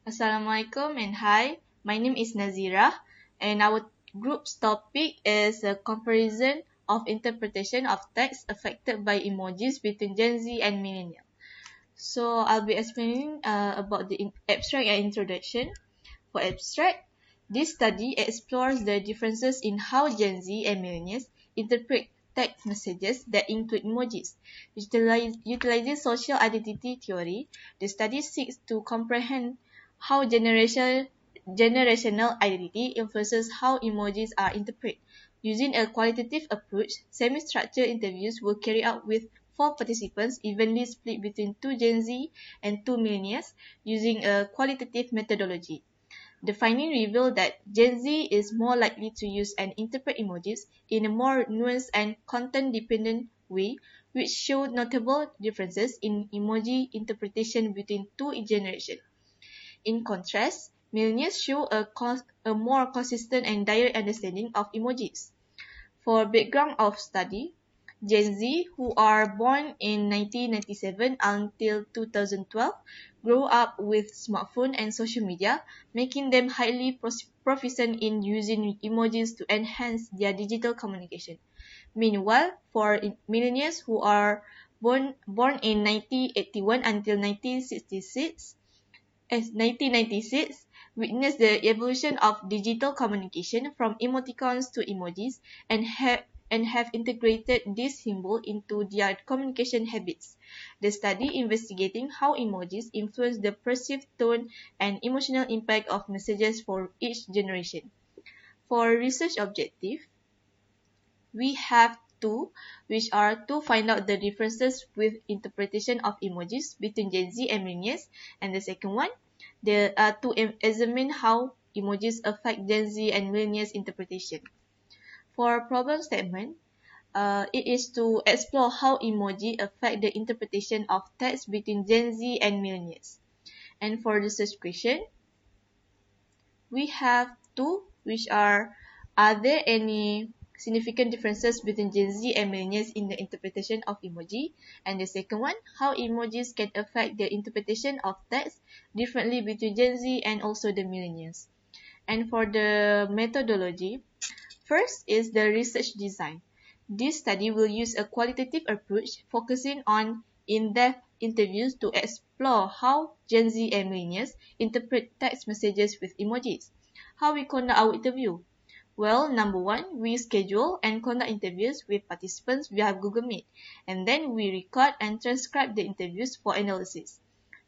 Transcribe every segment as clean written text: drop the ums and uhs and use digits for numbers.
Assalamualaikum and hi, my name is Nazirah and our group's topic is a comparison of interpretation of text affected by emojis between Gen Z and Millennial. So I'll be explaining about the abstract and introduction. For abstract, this study explores the differences in how Gen Z and Millennials interpret text messages that include emojis. Utilizing social identity theory, the study seeks to comprehend how generational identity influences how emojis are interpreted. Using a qualitative approach, semi-structured interviews were carried out with 4 participants evenly split between 2 Gen Z and 2 millennials using a qualitative methodology. The finding revealed that Gen Z is more likely to use and interpret emojis in a more nuanced and content-dependent way, which showed notable differences in emoji interpretation between 2 generations. In contrast, millennials show a more consistent and direct understanding of emojis. For background of study, Gen Z, who are born in 1997 until 2012, grow up with smartphone and social media, making them highly proficient in using emojis to enhance their digital communication. Meanwhile, for millennials who are born in 1981 until 1996, witnessed the evolution of digital communication from emoticons to emojis and have integrated this symbol into their communication habits. The study investigating how emojis influence the perceived tone and emotional impact of messages for each generation. For research objective, we have two, which are to find out the differences with interpretation of emojis between Gen Z and millennials, and the second one, to examine how emojis affect Gen Z and millennials interpretation. For problem statement, it is to explore how emoji affect the interpretation of text between Gen Z and millennials. And for research question, we have two, which are there any significant differences between Gen Z and millennials in the interpretation of emoji? And the second one, how emojis can affect the interpretation of text differently between Gen Z and also the millennials. And for the methodology, first is the research design. This study will use a qualitative approach focusing on in-depth interviews to explore how Gen Z and millennials interpret text messages with emojis. How we conduct our interview? Well, number one, we schedule and conduct interviews with participants via Google Meet, and then we record and transcribe the interviews for analysis.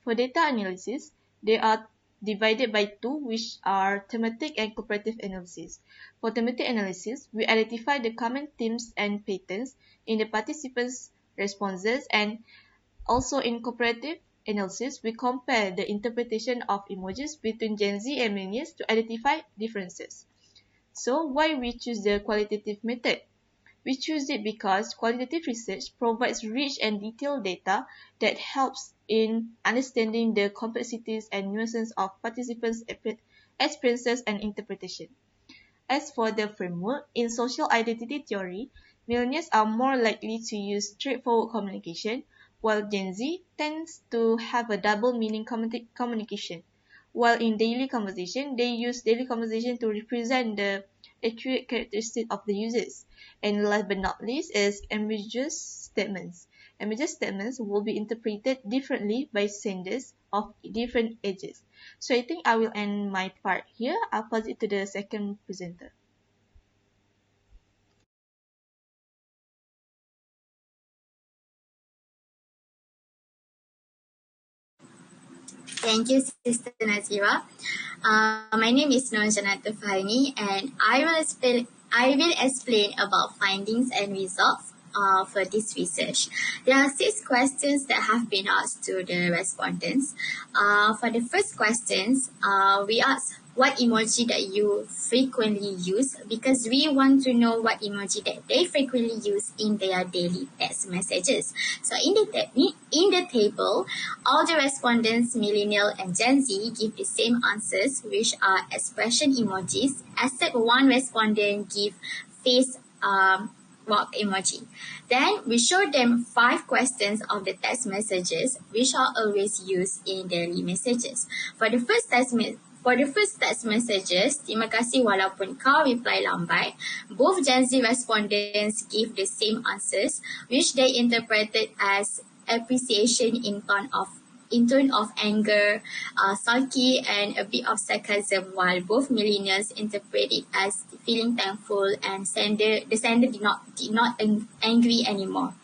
For data analysis, they are divided by two, which are thematic and comparative analysis. For thematic analysis, we identify the common themes and patterns in the participants' responses, and also in comparative analysis, we compare the interpretation of emojis between Gen Z and millennials to identify differences. So why we choose the qualitative method? We choose it because qualitative research provides rich and detailed data that helps in understanding the complexities and nuances of participants' experiences and interpretation. As for the framework, in social identity theory, millennials are more likely to use straightforward communication, while Gen Z tends to have a double meaning communication. While in daily conversation, they use daily conversation to represent the accurate characteristics of the users. And last but not least is ambiguous statements. Ambiguous statements will be interpreted differently by senders of different ages. So I think I will end my part here. I'll pass it to the second presenter. Thank you, Sister Nazirah. My name is JANNATUL and I will explain about findings and results for this research. There are 6 questions that have been asked to the respondents. For the first questions, we asked what emoji that you frequently use, because we want to know what emoji that they frequently use in their daily text messages. So in the table, all the respondents, millennial and Gen Z, give the same answers, which are expression emojis, except one respondent give face rock emoji. Then we show them 5 questions of the text messages which are always used in daily messages. For the first text messages, terima kasih walaupun kau reply lambat, both Gen Z respondents give the same answers which they interpreted as appreciation in tone of anger, sulky, and a bit of sarcasm, while both millennials interpret it as feeling thankful and the sender did not angry anymore.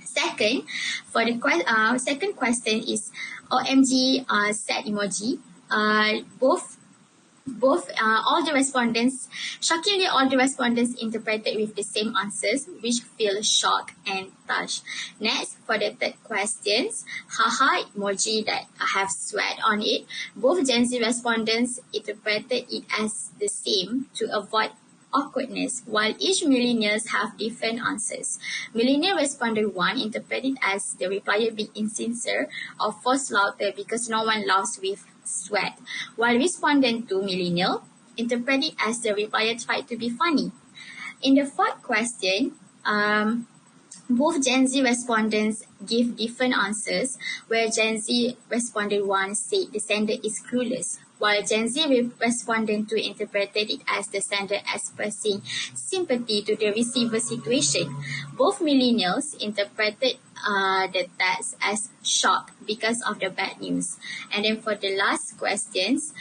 Second, for the second question is OMG sad emoji. Shockingly, all the respondents interpreted with the same answers, which feel shocked and touched. Next, for the third questions, haha emoji that have sweat on it. Both Gen Z respondents interpreted it as the same to avoid awkwardness, while each millennials have different answers. Millennial respondent 1 interpreted as the replier being insincere or forced laughter because no one laughs with sweat, while respondent 2 millennial interpreted as the replier tried to be funny. In the fourth question, both Gen Z respondents give different answers, where Gen Z respondent 1 said the sender is clueless, while Gen Z respondent 2 interpreted it as the sender expressing sympathy to the receiver situation. Both millennials interpreted the text as shock because of the bad news. And then for the last questions,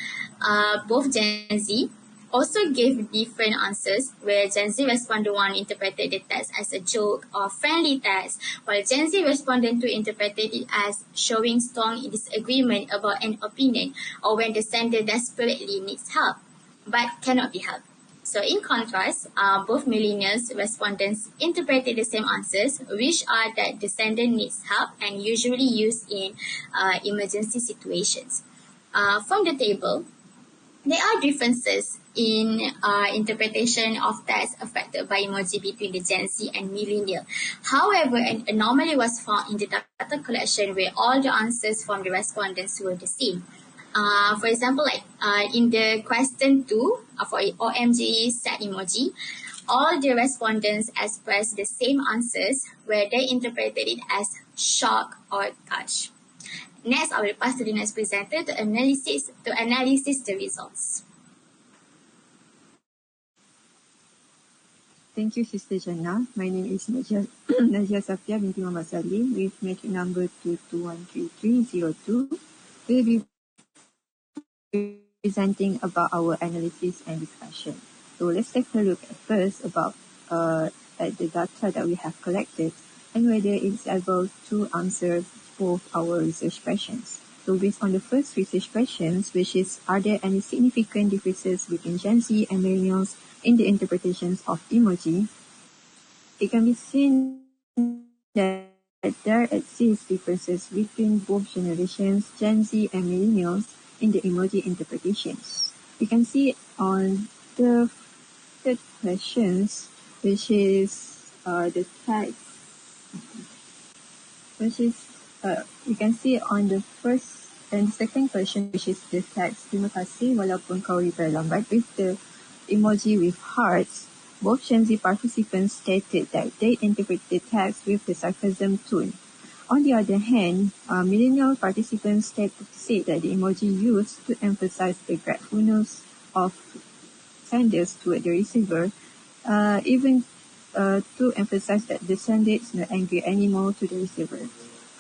both Gen Z also gave different answers, where Gen Z respondent 1 interpreted the text as a joke or friendly text, while Gen Z respondent 2 interpreted it as showing strong disagreement about an opinion or when the sender desperately needs help but cannot be helped. So in contrast, both millennials respondents interpreted the same answers, which are that the sender needs help and usually used in emergency situations. From the table, there are differences in interpretation of text affected by emoji between the Gen Z and millennial. However, an anomaly was found in the data collection where all the answers from the respondents were the same. For example, in the question 2 for OMG sad emoji, all the respondents expressed the same answers where they interpreted it as shock or touch. Next, I will pass to the next presenter to analyze the results. Thank you, Sister Jannah. My name is Nazirah SAFFIYAH binti Muhammad Salih with metric number 22133302. We'll be presenting about our analysis and discussion. So let's take a look at first about at the data that we have collected and whether it's able to answer both our research questions. So based on the first research questions, which is, are there any significant differences between Gen Z and millennials in the interpretations of emoji? It can be seen that there exist differences between both generations, Gen Z and millennials, in the emoji interpretations. You can see on the third questions, which is the text, which is you can see on the first and second question, which is the text, terima kasih walaupun kau reply lambat, with the emoji with hearts. Both Gen Z participants stated that they interpret the text with the sarcasm tone. On the other hand, millennial participants said that the emoji used to emphasize the gratefulness of senders toward the receiver, even to emphasize that the sender is not angry anymore to the receiver.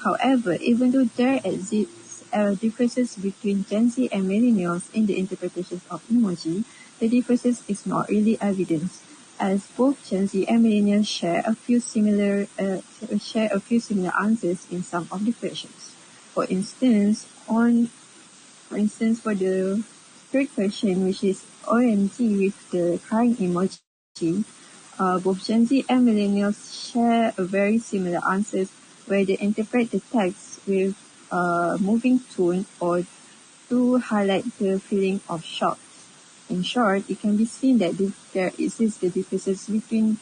However, even though there exists differences between Gen Z and millennials in the interpretations of emoji, the differences is not really evident, as both Gen Z and millennials share a few similar answers in some of the questions. For instance, for the third question, which is OMG with the crying emoji, both Gen Z and millennials share a very similar answers where they interpret the text with moving tone or to highlight the feeling of shock. In short, it can be seen that there exists the differences between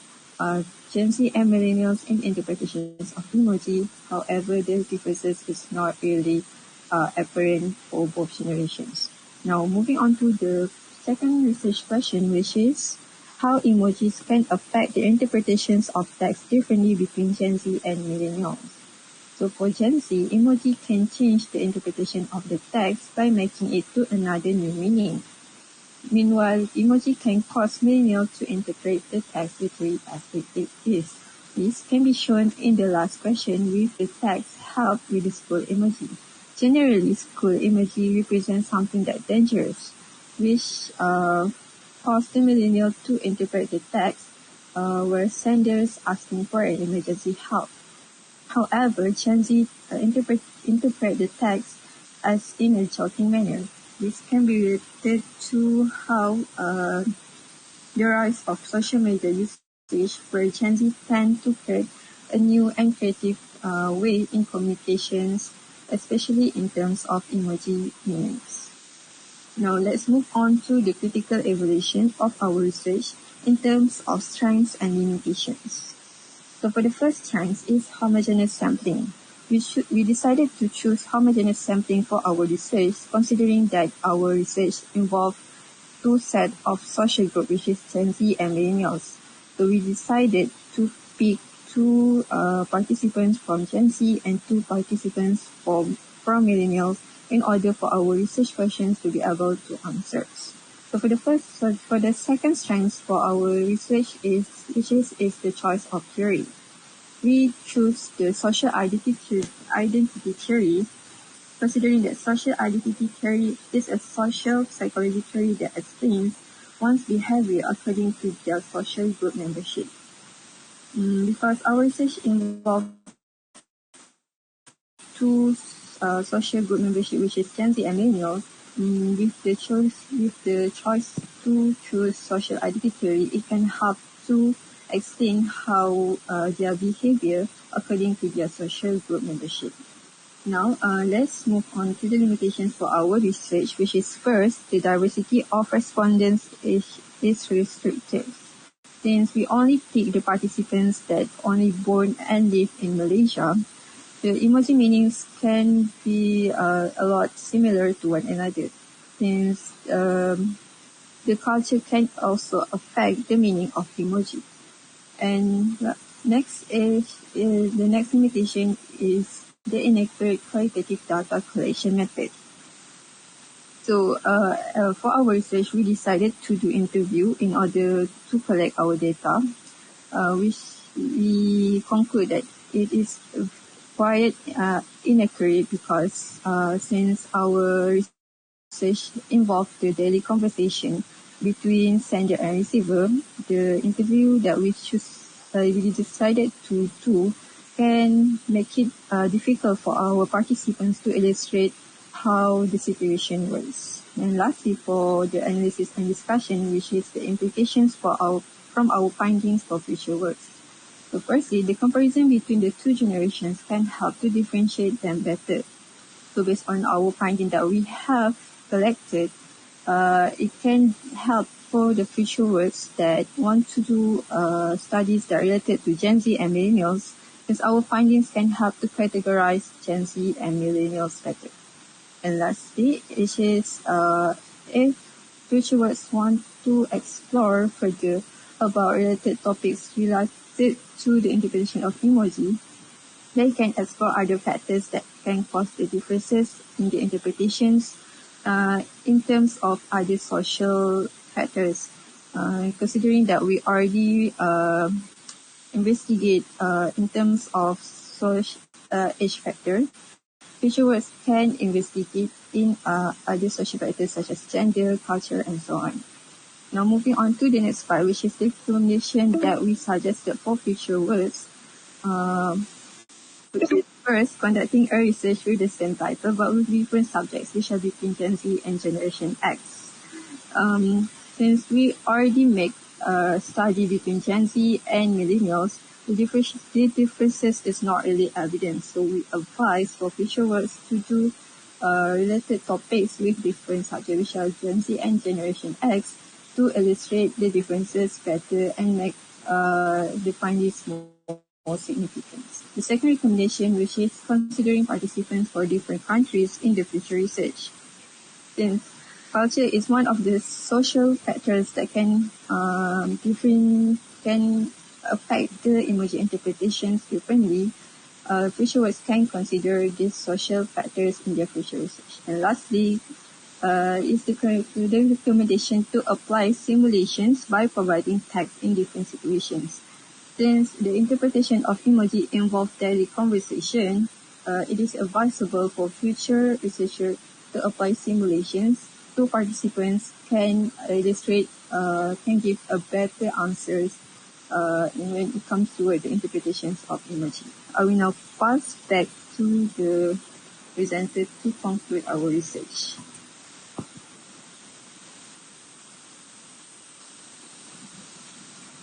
Gen Z and millennials in interpretations of emoji. However, the differences is not really apparent for both generations. Now, moving on to the second research question, which is, how emojis can affect the interpretations of text differently between Gen Z and millennials. So for Gen Z, emoji can change the interpretation of the text by making it to another new meaning. Meanwhile, emoji can cause millennials to interpret the text literally as it is. This can be shown in the last question with the text help with the school emoji. Generally, school emoji represents something that's dangerous, which cause the millennial to interpret the text where senders asking for an emergency help. However, Gen Z interpret the text as in a joking manner. This can be related to how the rise of social media usage, where Gen Z tend to create a new and creative way in communications, especially in terms of emoji meanings. Now let's move on to the critical evaluation of our research in terms of strengths and limitations. So for the first strength is homogeneous sampling. We decided to choose homogeneous sampling for our research, considering that our research involved two sets of social groups, which is Gen Z and millennials. So we decided to pick two participants from Gen Z and two participants from millennials in order for our research questions to be able to answer. So for the second strength for our research is the choice of theory. We choose the social identity theory, considering that social identity theory is a social psychology theory that explains one's behavior according to their social group membership. Because our research involves two social group membership, which is Gen Z and millennials, with the choice to choose social identity theory, it can help to explain how their behavior according to their social group membership. Now, let's move on to the limitations for our research, which is first, the diversity of respondents is restricted. Since we only pick the participants that only born and live in Malaysia, the emoji meanings can be a lot similar to one another, since the culture can also affect the meaning of emoji. And next is the next limitation is the inaccurate qualitative data collection method. So for our research, we decided to do interview in order to collect our data, which we conclude that it is quite inaccurate because since our research involved the daily conversation between sender and receiver, the interview that we decided to do can make it difficult for our participants to illustrate how the situation works. And lastly, for the analysis and discussion, which is the implications from our findings for future works. So firstly, the comparison between the two generations can help to differentiate them better. So based on our finding that we have collected, it can help for the future works that want to do studies that are related to Gen Z and millennials, because our findings can help to categorize Gen Z and millennials better. And lastly, it is if future works want to explore further about related topics related to the interpretation of emoji, they can explore other factors that can cause the differences in the interpretations in terms of other social factors. Considering that we already investigate in terms of age factor, future works can investigate in other social factors such as gender, culture, and so on. Now moving on to the next part, which is the recommendation that we suggested for future works. First, conducting a research with the same title but with different subjects, which are between Gen Z and Generation X. Since we already make a study between Gen Z and millennials, the differences is not really evident. So we advise for future works to do related topics with different subjects, which are Gen Z and Generation X, to illustrate the differences better and make the findings more significant. The second recommendation, which is considering participants for different countries in the future research. Since culture is one of the social factors that can affect the emoji interpretations differently. Future works can consider these social factors in their future research. And lastly, is the recommendation to apply simulations by providing text in different situations. Since the interpretation of emoji involves daily conversation, it is advisable for future researchers to apply simulations so participants can can give a better answers when it comes to the interpretations of emoji. I will now pass back to the presenter to conclude our research.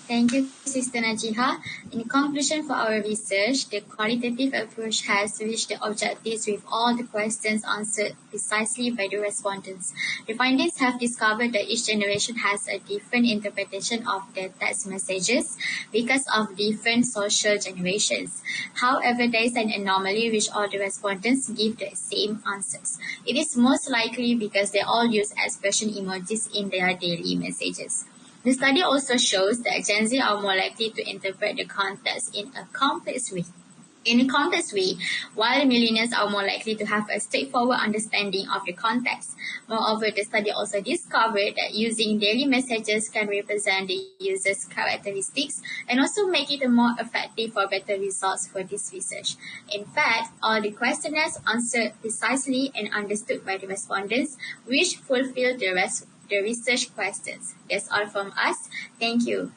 Thank you, Sister Najihah. In conclusion for our research, the qualitative approach has reached the objectives with all the questions answered precisely by the respondents. The findings have discovered that each generation has a different interpretation of the text messages because of different social generations. However, there is an anomaly which all the respondents give the same answers. It is most likely because they all use expression emojis in their daily messages. The study also shows that Gen Z are more likely to interpret the context in a complex way. While millennials are more likely to have a straightforward understanding of the context. Moreover, the study also discovered that using daily messages can represent the user's characteristics and also make it more effective for better results for this research. In fact, all the questionnaires answered precisely and understood by the respondents, which fulfilled the research questions. That's all from us. Thank you.